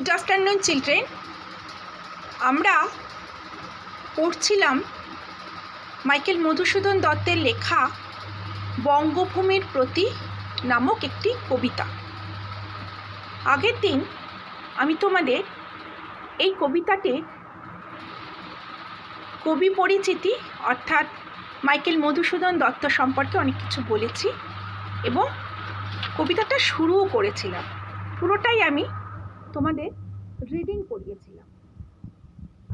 Good afternoon children. আমরা পড়ছিলাম Michael Madhusudan দত্তের লেখা বঙ্গভূমির প্রতি নামক একটি কবিতা। আগের দিন আমি তোমাদের এই কবিতাটির কবি পরিচিতি অর্থাৎ মাইকেল মধুসূদন দত্ত সম্পর্কে অনেক কিছু বলেছি এবং কবিতাটা শুরুও করেছিলাম। পুরোটাই আমি তোমাদের রিডিং করিয়েছিলাম।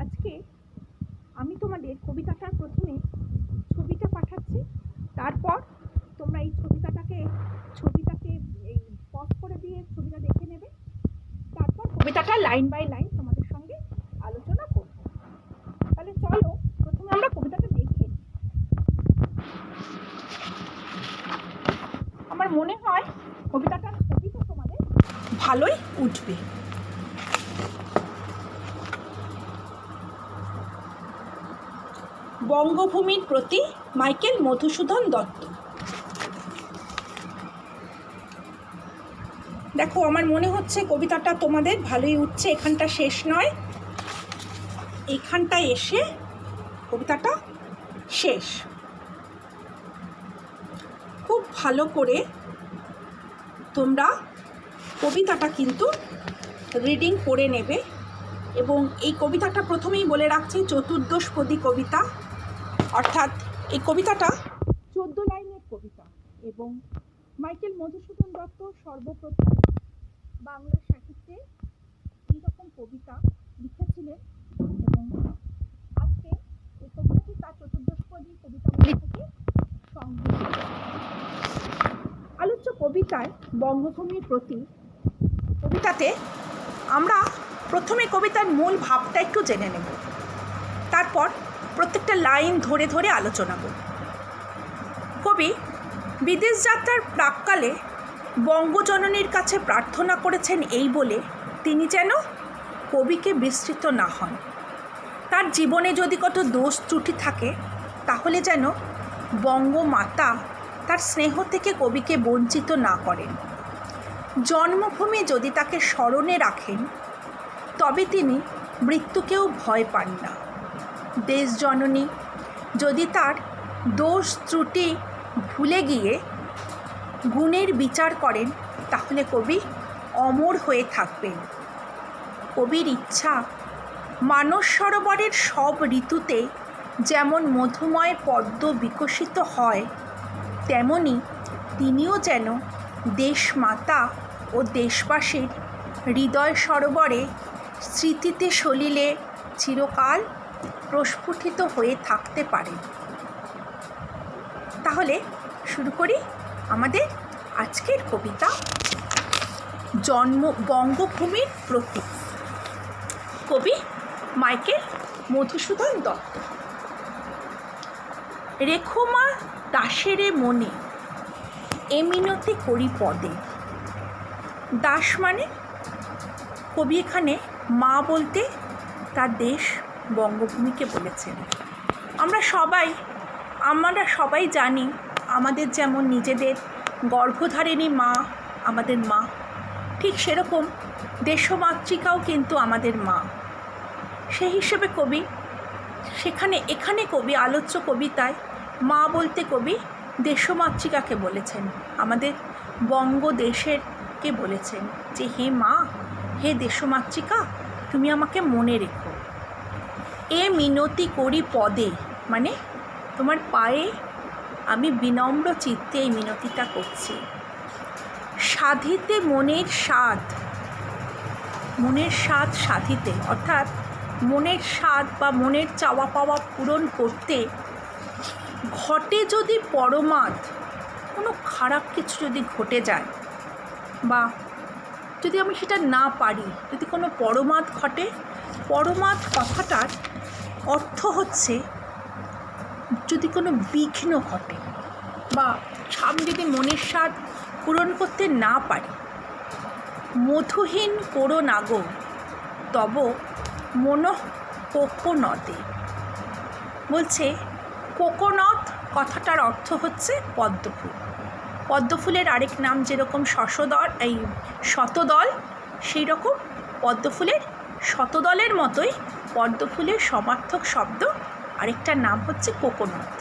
আজকে আমি তোমাদের কবিতাটার প্রথমে ছবিটা পাঠাচ্ছি, তারপর তোমরা এই ছবিটাকে এই পজ করে দিয়ে ছবিটা দেখে নেবে, তারপর কবিতাটা লাইন বাই লাইন তোমাদের সঙ্গে আলোচনা করব। তাহলে চলো প্রথমে আমরা কবিতাটা দেখে নিই। আমার মনে হয় কবিতাটার ছবিটা তোমাদের ভালোই উঠবে। বঙ্গভূমির প্রতি মাইকেল মধুসূদন দত্ত। দেখো, আমার মনে হচ্ছে কবিতাটা তোমাদের ভালোই উঠছে। এখানটা শেষ নয়, এইখানটায় এসে কবিতাটা শেষ। খুব ভালো করে তোমরা কবিতাটা কিন্তু রিডিং করে নেবে এবং এই কবিতাটা প্রথমেই বলে রাখছি চতুর্দশপদী কবিতা, অর্থাৎ এই কবিতাটা 14 লাইনের কবিতা এবং মাইকেল মধুসূদন দত্ত সর্বপ্রথম বাংলা সাহিত্যে এইরকম কবিতা লিখেছিলেন এবং আজকে এই কবিতাটি তার চতুর্দশপদী কবিতাগুলি থেকে সংগৃহীত। আলোচ্য কবিতায় বঙ্গভূমির প্রতি কবিতাতে আমরা প্রথমে কবিতার মূল ভাবটা একটু জেনে নেব, তারপর প্রত্যেকটা লাইন ধরে ধরে আলোচনা করব। কবি বিদেশ যাত্রার প্রাক্কালে বঙ্গজননীর কাছে প্রার্থনা করেছেন এই বলে তিনি যেন কবিকে বিস্মৃত না হন। তার জীবনে যদি কত দোষ ত্রুটি থাকে তাহলে যেন বঙ্গমাতা তার স্নেহ থেকে কবিকে বঞ্চিত না করেন। জন্মভূমি যদি তাকে স্মরণে রাখেন তবে তিনি মৃত্যুকেও ভয় পান না। দেশ জননী যদি তার দোষ ত্রুটি ভুলে গিয়ে গুণের বিচার করেন তাহলে কবি অমর হয়ে থাকবেন। কবির ইচ্ছা মানস সরোবরের সব ঋতুতে যেমন মধুময় পদ্ম বিকশিত হয় তেমনি তিনিও যেন দেশমাতা ও দেশবাসীর হৃদয় সরোবরে স্মৃতিতে সলিলে চিরকাল প্রস্ফুটিত হয়ে থাকতে পারেন। তাহলে শুরু করি আমাদের আজকের কবিতা বঙ্গভূমির প্রতি। কবি মাইকেল মধুসূদন দত্ত। রেখোমা দাসেরে মনে এ মিনতি করি পদে। দাস মানে কবি এখানে মা বলতে তার দেশ বঙ্গভূমিকে বলেছেন। আমরা সবাই জানি আমাদের যেমন নিজেদের গর্ভধারিণী মা আমাদের মা, ঠিক সেরকম দেশমাতৃকাও কিন্তু আমাদের মা। সেই হিসেবে এখানে কবি আলোচ্য কবিতায় মা বলতে কবি দেশমাতৃকাকে বলেছেন, আমাদের বঙ্গদেশেরকে বলেছেন যে হে মা, হে দেশমাতৃকা, তুমি আমাকে মনে রেখো। এ মিনতি করি পদে মানে তোমার পায়ে আমি বিনম্র চিত্তে এই মিনতিটা করছি। সাধিতে মনের স্বাদ সাধিতে অর্থাৎ মনের স্বাদ বা মনের চাওয়া পাওয়া পূরণ করতে ঘটে যদি পরমাদ, কোনো খারাপ কিছু যদি ঘটে যায় বা যদি আমি সেটা না পারি, যদি কোনো পরমাদ ঘটে, পরমাদ কথাটার অর্থ হচ্ছে যদি কোনো বিঘ্ন ঘটে বা আমি যদি মনের স্বাদ পূরণ করতে না পারি। মধুহীন করো নাগো তব মনঃ কোকোনদে বলছে। কোকোনদ কথাটার অর্থ হচ্ছে পদ্মফুল। পদ্মফুলের আরেক নাম যেরকম শতদল, সেই রকম পদ্মফুলের শতদলের মতোই পদ্মফুলের সমার্থক শব্দ আরেকটার নাম হচ্ছে কোকোনাট।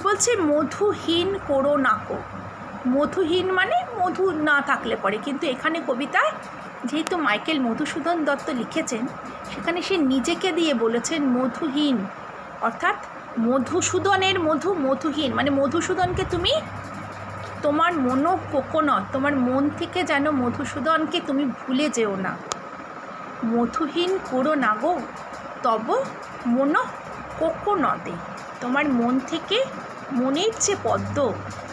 বলছে মধুহীন করো নাকো। মধুহীন মানে মধু না থাকলে পরে, কিন্তু এখানে কবিতায় যেহেতু মাইকেল মধুসূদন দত্ত লিখেছেন, সেখানে সে নিজেকে দিয়ে বলেছেন মধুহীন, অর্থাৎ মধুসূদনের মধু, মধুহীন মানে মধুসূদনকে তুমি তোমার মনো কোকোনাট, তোমার মন থেকে যেন মধুসূদনকে তুমি ভুলে যেও না। মধুহীন করো না গো তব মন কোকোনদে, তোমার মন থেকে মনের যে পদ্ম,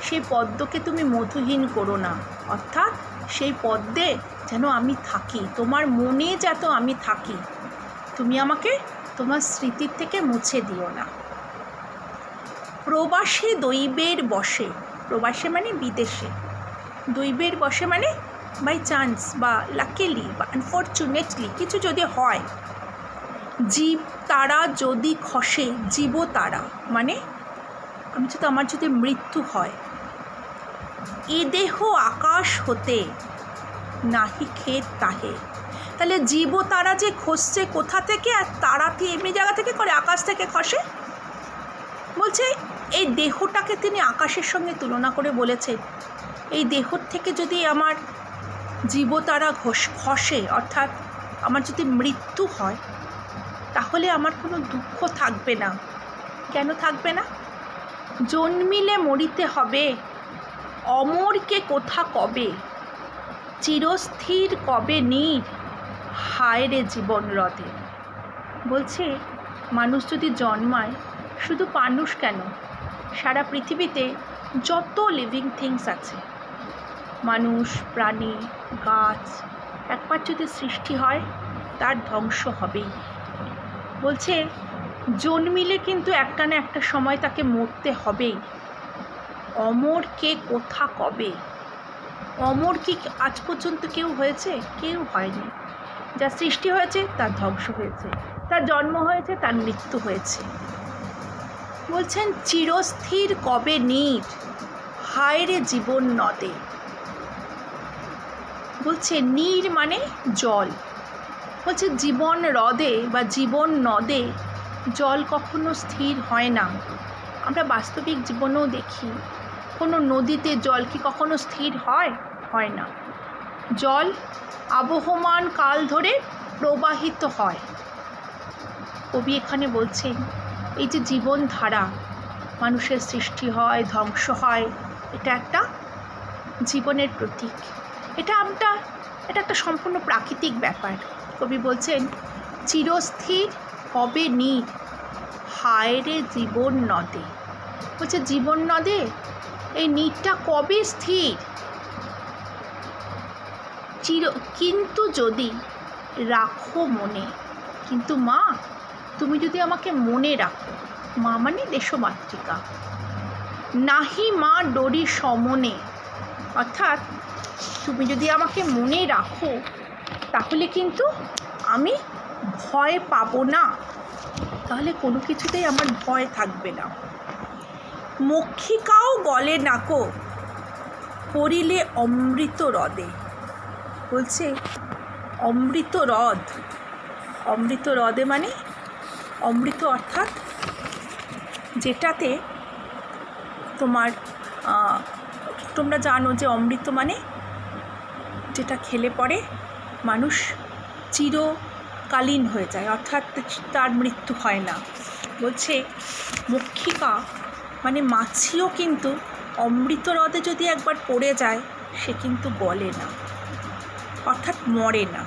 সেই পদ্মকে তুমি মধুহীন করো না, অর্থাৎ সেই পদ্মে যেন আমি থাকি, তোমার মনে যাতে আমি থাকি, তুমি আমাকে তোমার স্মৃতির থেকে মুছে দিও না। প্রবাসে দৈবের বসে, প্রবাসে মানে বিদেশে, দৈবের বসে মানে বাই চান্স বা লাকিলি বা আনফর্চুনেটলি কিছু যদি হয়। জীব তারা যদি খসে, জীব তারা মানে আমার যদি মৃত্যু হয়। এ দেহ আকাশ হতে নাহি খেত তাহে, তাহলে জীব তারা যে খসছে কোথা থেকে, আর তারা কি এমনি জায়গা থেকে করে, আকাশ থেকে খসে। বলছে এই দেহটাকে তিনি আকাশের সঙ্গে তুলনা করে বলেছে, এই দেহর থেকে যদি আমার জীবতারা খসে, অর্থাৎ আমার যদি মৃত্যু হয়, তাহলে আমার কোনো দুঃখ থাকবে না। কেন থাকবে না? জন্মিলে মরিতে হবে, অমরকে কোথা কবে, চিরস্থির কবে নীর, হায় রে জীবন হ্রদে। বলছে মানুষ যদি জন্মায়, শুধু মানুষ কেন, সারা পৃথিবীতে যত লিভিং থিংস আছে, মানুষ, প্রাণী, গাছ, একবার যদি সৃষ্টি হয় তার ধ্বংস হবেই। বলছে জন্মিলে কিন্তু একটা না একটা সময় তাকে মরতে হবেই। অমর কে কোথা কবে, অমর কি আজ পর্যন্ত কেউ হয়েছে? কেউ হয়নি। যা সৃষ্টি হয়েছে তার ধ্বংস হয়েছে, তার জন্ম হয়েছে, তার মৃত্যু হয়েছে। বলছেন চিরস্থির কবে নীর, হায় রে জীবন নদে। বলছে নীর মানে জল, বলছে জীবন হ্রদে বা জীবন নদে জল কখনো স্থির হয় না। আমরা বাস্তবিক জীবনেও দেখি, কোনো নদীতে জল কি কখনো স্থির হয়? হয় না। জল আবহমান কাল ধরে প্রবাহিত হয়। কবি এখানে বলছেন এই যে জীবনধারা, মানুষের সৃষ্টি হয়, ধ্বংস হয়, এটা একটা জীবনের প্রতীক। এটা একটা সম্পূর্ণ প্রাকৃতিক ব্যাপার। কবি বলছেন চিরস্থির কবে নীর, হায় রে জীবন নদে। বলছে জীবন নদে এই নীরটা কবে স্থির, কিন্তু যদি রাখো মনে। কিন্তু মা, তুমি যদি আমাকে মনে রাখো, মা মানে দেশমাতৃকা, নাহি মা ডরি সমনে, অর্থাৎ তুমি যদি আমাকে মনে রাখো তাহলে কিন্তু আমি ভয় পাবো না, তাহলে কোনো কিছুতেই আমার ভয় থাকবে না। মক্ষিকাও গলে নাকো, পড়িলে অমৃত হ্রদে। বলছে অমৃত হ্রদ, অমৃত হ্রদে মানে অমৃত, অর্থাৎ যেটাতে তোমরা জানো যে অমৃত মানে যেটা খেলে পরে মানুষ চিরকালীন হয়ে যায়, অর্থাৎ তার মৃত্যু হয় না। বলছে মক্ষিকা মানে মাছিও কিন্তু অমৃত হ্রদে যদি একবার পড়ে যায় সে কিন্তু গলে না, অর্থাৎ মরে না।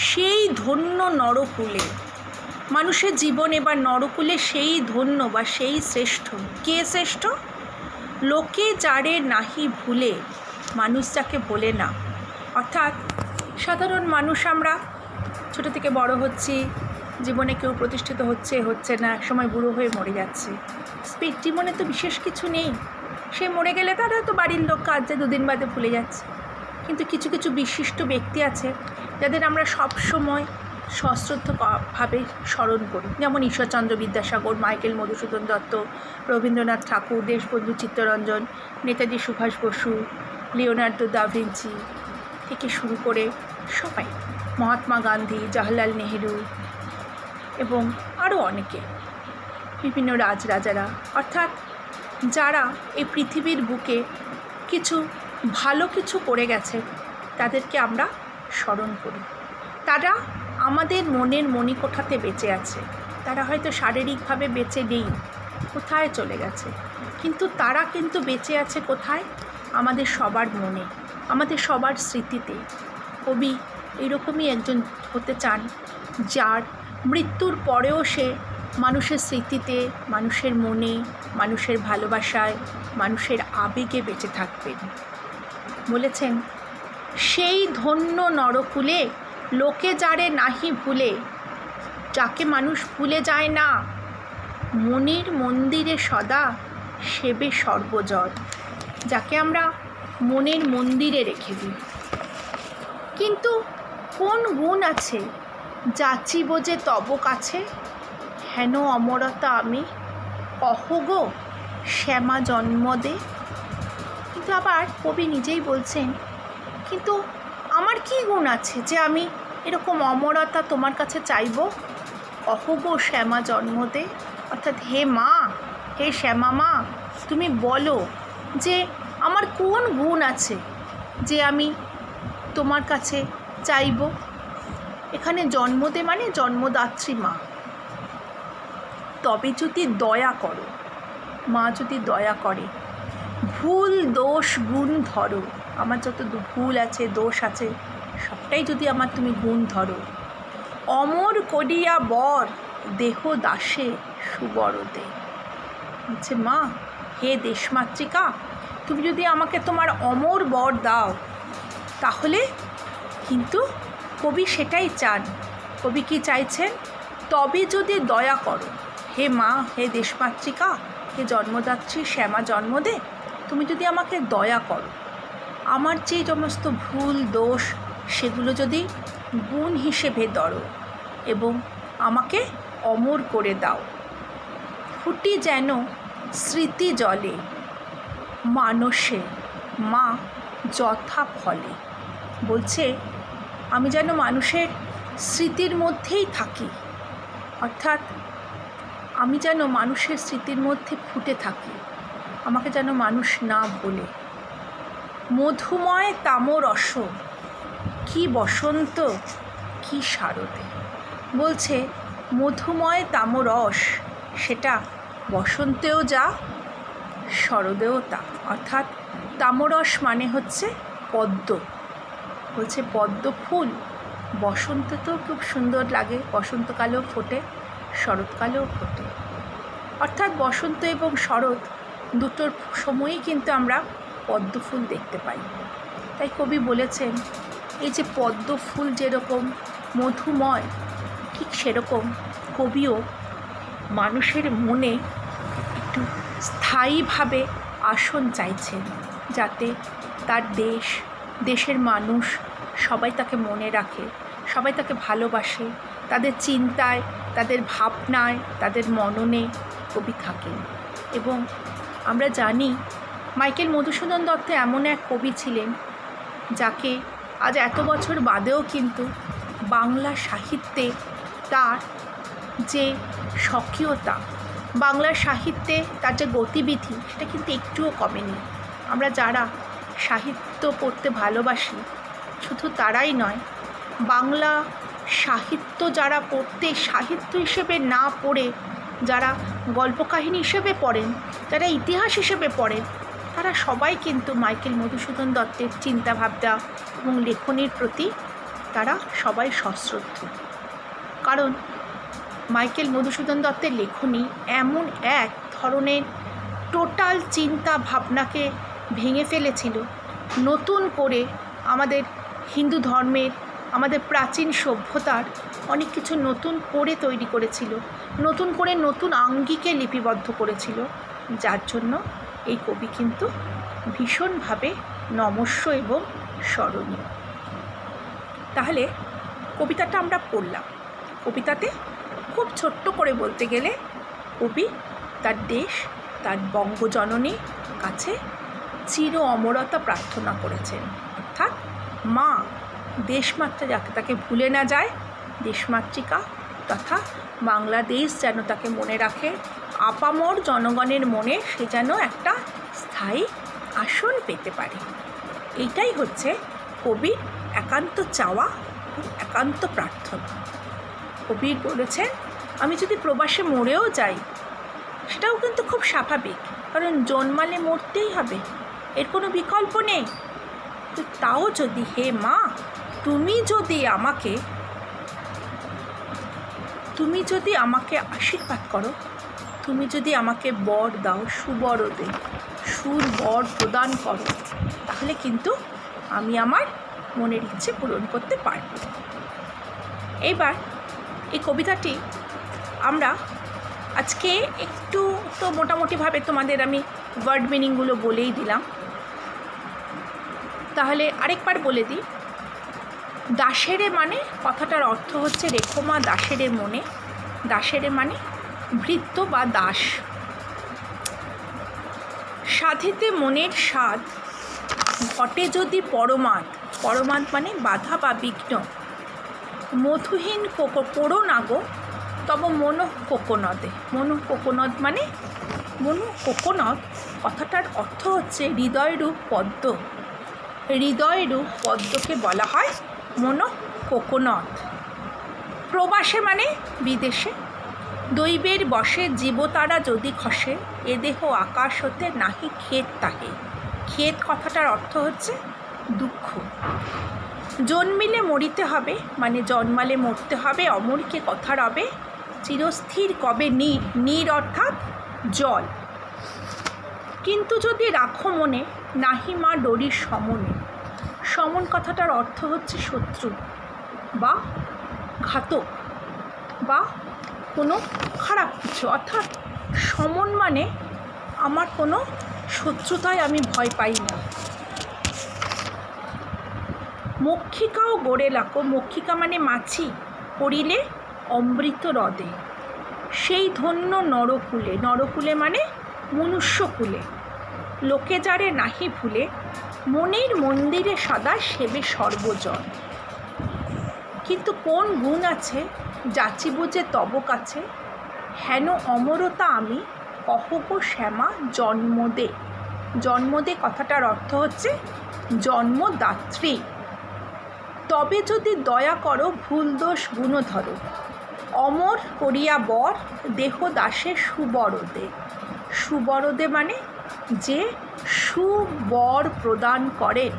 সেই ধন্য নরকুলে, মানুষের জীবনে বা নরকুলে সেই ধন্য বা সেই শ্রেষ্ঠ। কে শ্রেষ্ঠ? লোকে যারে নাহি ভুলে, মানুষ যাকে ভোলে না। অর্থাৎ সাধারণ মানুষ আমরা ছোটো থেকে বড় হচ্ছি, জীবনে কেউ প্রতিষ্ঠিত হচ্ছে না, একসময় বুড়ো হয়ে মরে যাচ্ছে। জীবনে তো বিশেষ কিছু নেই, সে মরে গেলে তার হয়তো বাড়ির লোক কাজ যে দুদিন বাদে ভুলে যাচ্ছে। কিন্তু কিছু কিছু বিশিষ্ট ব্যক্তি আছে যাদের আমরা সবসময় সশ্রদ্ধভাবে স্মরণ করি, যেমন Ishwarchandra Vidyasagar, Michael Madhusudan Dutt, Rabindranath Tagore, Deshbandhu Chittaranjan, Netaji Subhash Bose, Leonardo da Vinci থেকে শুরু করে সবাই, মহাত্মা গান্ধী, জওহরলাল নেহেরু এবং আরও অনেকে, বিভিন্ন রাজরাজারা, অর্থাৎ যারা এই পৃথিবীর বুকে কিছু ভালো কিছু করে গেছে তাদেরকে আমরা স্মরণ করি। তারা আমাদের মনের মণিকোঠাতে বেঁচে আছে। তারা হয়তো শারীরিকভাবে বেঁচে নেই, কোথায় চলে গেছে, কিন্তু তারা কিন্তু বেঁচে আছে কোথায়? আমাদের সবার মনে, আমাদের সবার স্মৃতিতে। কবি এরকমই একজন হতে চান যার মৃত্যুর পরেও সে মানুষের স্মৃতিতে, মানুষের মনে, মানুষের ভালোবাসায়, মানুষের আবেগে বেঁচে থাকবেন। বলেছেন, সেই ধন্য নরকুলে লোকে যারে নাহি ভুলে, যাকে মানুষ ভুলে যায় না, মনির মন্দিরে সদা সেবে সর্বজর, যাকে আমরা মনের মন্দিরে রেখে দিই। কিন্তু কোন গুণ আছে যাচিব যে তব কাছে, হেন অমরতা আমি কহ গো শ্যামা জন্ম দে। কিন্তু আবার কবি নিজেই বলছেন, কিন্তু আমার কি গুণ আছে যে আমি এরকম অমরতা তোমার কাছে চাইব? কহ গো শ্যামা জন্ম দে, অর্থাৎ হে মা, হে শ্যামা মা, তুমি বলো যে আমার কোন গুণ আছে যে আমি তোমার কাছে চাইব। এখানে জন্মদে মানে জন্মদাত্রী মা। তবে যদি দয়া করো, মা যদি দয়া করে, ভুল দোষ গুণ ধরো, আমার যত ভুল আছে, দোষ আছে, সবটাই যদি আমার তুমি গুণ ধরো, অমর করিয়া বর দেহ দাসে সুবরদে। বলছে, মা, হে দেশমাতৃকা, তুমি যদি আমাকে তোমার অমর বর দাও, তাহলে কিন্তু কবি সেটাই চান। কবি কি চাইছেন? তবে যদি দয়া করো, হে মা, হে দেশমাতৃকা, হে জন্মদাত্রী শ্যামা জন্মদে, তুমি যদি আমাকে দয়া করো, আমার যে সমস্ত ভুল দোষ সেগুলো যদি গুণ হিসেবে ধরো এবং আমাকে অমর করে দাও। ফুটি যেন স্মৃতি জলে মানসে মা যথা ফলে। বলছে, আমি যেন মানুষের স্মৃতির মধ্যেই থাকি, অর্থাৎ আমি যেন মানুষের স্মৃতির মধ্যে ফুটে থাকি, আমাকে যেন মানুষ না ভোলে। মধুময় তামরস কি বসন্ত কি শারদে। বলছে, মধুময় তামরস সেটা বসন্তেও যা, শরদেও তা। অর্থাৎ তামরস মানে হচ্ছে পদ্ম। বলছে, পদ্ম ফুল বসন্ততেও খুব সুন্দর লাগে, বসন্তকালেও ফোটে, শরৎকালেও ফোটে। অর্থাৎ বসন্ত এবং শরৎ দুটোর সময়ই কিন্তু আমরা পদ্ম ফুল দেখতে পাই। তাই কবি বলেছেন, এই যে পদ্ম ফুল যেরকম মধুময়, ঠিক সেরকম কবিও মানুষের মনে একটু স্থায়ীভাবে আসন চাইছেন, যাতে তার দেশ, দেশের মানুষ সবাই তাকে মনে রাখে, সবাই তাকে ভালোবাসে, তাদের চিন্তায়, তাদের ভাবনায়, তাদের মননে কবি থাকেন। এবং আমরা জানি মাইকেল মধুসূদন দত্ত এমন এক কবি ছিলেন যাকে আজ এত বছর বাদেও কিন্তু বাংলা সাহিত্যে তার যে স্বকীয়তা, বাংলা সাহিত্যে তার যে গতিবিধি, সেটা কিন্তু একটুও কমেনি। আমরা যারা সাহিত্য পড়তে ভালোবাসি, শুধু তারাই নয়, বাংলা সাহিত্য যারা পড়তে সাহিত্য হিসেবে না পড়ে যারা গল্প কাহিনী হিসেবে পড়েন, যারা ইতিহাস হিসেবে পড়েন, তারা সবাই কিন্তু মাইকেল মধুসূদন দত্তের চিন্তাভাবনা এবং লেখনীর প্রতি তারা সবাই সশ্রদ্ধ। কারণ মাইকেল মধুসূদন দত্তের লেখনী এমন এক ধরনের টোটাল চিন্তা ভাবনাকে ভেঙে ফেলেছিল, নতুন করে আমাদের হিন্দু ধর্মের, আমাদের প্রাচীন সভ্যতার অনেক কিছু নতুন করে তৈরি করেছিল, নতুন করে নতুন আঙ্গিকে লিপিবদ্ধ করেছিল, যার জন্য এই কবি কিন্তু ভীষণভাবে নমস্য এবং স্মরণীয়। তাহলে কবিতাটা আমরা পড়লাম। কবিতাতে খুব ছোট্ট করে বলতে গেলে কবি তার দেশ, তার বঙ্গজননীর কাছে চির অমরতা প্রার্থনা করেছেন। অর্থাৎ, মা, দেশমাতৃ যাকে তাকে ভুলে না যায়, দেশমাতৃকা তথা বাংলাদেশ যেন তাকে মনে রাখে, আপামর জনগণের মনে সে যেন একটা স্থায়ী আসন পেতে পারে। এইটাই হচ্ছে কবির একান্ত চাওয়া, একান্ত প্রার্থনা। কবি বলেছেন, আমি যদি প্রবাসে মরেও যাই সেটাও কিন্তু খুব স্বাভাবিক, কারণ জন্মালে মরতেই হবে, এর কোনো বিকল্প নেই। তো তাও যদি হে মা তুমি যদি আমাকে আশীর্বাদ করো, তুমি যদি আমাকে বর দাও, সুবরদে সুবর প্রদান করো, তাহলে কিন্তু আমি আমার মনের ইচ্ছে পূরণ করতে পারব। এইবার এই কবিতাটি আমরা আজকে একটু তো মোটামুটিভাবে তোমাদের আমি ওয়ার্ড মিনিংগুলো বলেই দিলাম, তাহলে আরেকবার বলে দিই। দাসেরে মানে কথাটার অর্থ হচ্ছে রেখমা দাসেরে মনে, দাসেরে মানে ভৃত্য বা দাস। সাধিতে মনের স্বাদ ঘটে যদি পরমাদ, পরমাদ মানে বাধা বা বিঘ্ন, মধুহীন পোড়ো নাগো তব মনো কোকোনদে, মনো কোকোনদ মানে মনো কোকোনদ কথাটার অর্থ হচ্ছে হৃদয়রূপ পদ্ম, হৃদয়রূপ পদ্মকে বলা হয় মনো কোকোনদ। প্রবাসে মানে বিদেশে, দৈবের বশে জীবতারা যদি খসে, এ দেহ আকাশ হতে নাহি ক্ষেত তাহে, ক্ষেত কথাটার অর্থ হচ্ছে দুঃখ। জন্মিলে মরিতে হবে মানে জন্মালে মরতে হবে, অমরকে কথা রবে, চিরস্থির কবে নীর, নীর অর্থাৎ জল। কিন্তু যদি রাখো মনে নাহি মা ডরির সমনে, সমন কথাটার অর্থ হচ্ছে শত্রু বা ঘাতক বা কোনো খারাপ কিছু, অর্থাৎ সমন মানে আমার কোনো শত্রুতায় আমি ভয় পাই না। মক্ষিকাও গড়ে লাকো, মক্ষিকা মানে মাছি, পড়িলে অমৃত হ্রদে, সেই ধন্য নরকুলে, নরকুলে মানে মনুষ্যকুলে, লোকে যারে নাহি ভুলে, মনের মন্দিরে সদা সেবে সর্বজন। কিন্তু কোন গুণ আছে যাচিব যে তব কাছে, হেন অমরতা আমি কহব শ্যামা জন্মদে, জন্মদে কথাটার অর্থ হচ্ছে জন্মদাত্রী। তবে যদি দয়া করো ভুল দোষ গুণ ধরো, অমর করিয়া বর দেহ দাসে সুবরদে, সুবরদে মানে যে সুবর প্রদান করেন।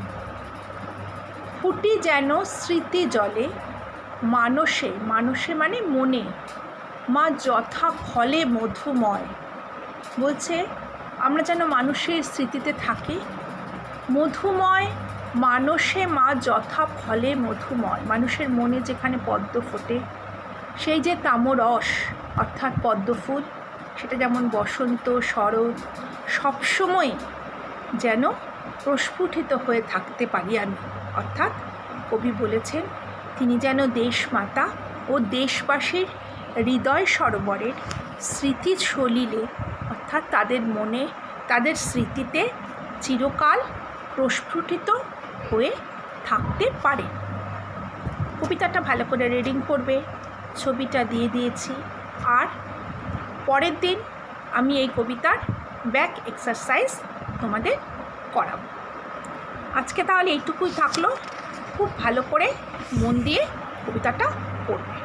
ফুটি যেন স্মৃতি জলে মানসে, মানসে মানে মনে, মা যথা ফলে মধুময়, বলছে আমরা যেন মানুষের স্মৃতিতে থাকি, মধুময় মানসে মা যথা ফলে মধুময়, মানুষের মনে যেখানে পদ্ম ফোটে, সেই যে তামরস অর্থাৎ পদ্মফুল, সেটা যেমন বসন্ত শরৎ সবসময় যেন প্রস্ফুটিত হয়ে থাকতে পারি আমি। অর্থাৎ কবি বলেছেন তিনি যেন দেশমাতা ও দেশবাসীর হৃদয় সরোবরের স্মৃতি সলিলে, অর্থাৎ তাদের মনে তাদের স্মৃতিতে চিরকাল প্রস্ফুটিত হয়ে থাকতে পারে। কবিতাটা ভালো করে রিডিং করবে, ছবিটা দিয়ে দিয়েছি, আর পরের দিন আমি এই কবিতার ব্যাক এক্সারসাইজ তোমাদের করাবো। আজকে তাহলে এইটুকুই থাকলো, খুব ভালো করে মন দিয়ে কবিতাটা পড়বে।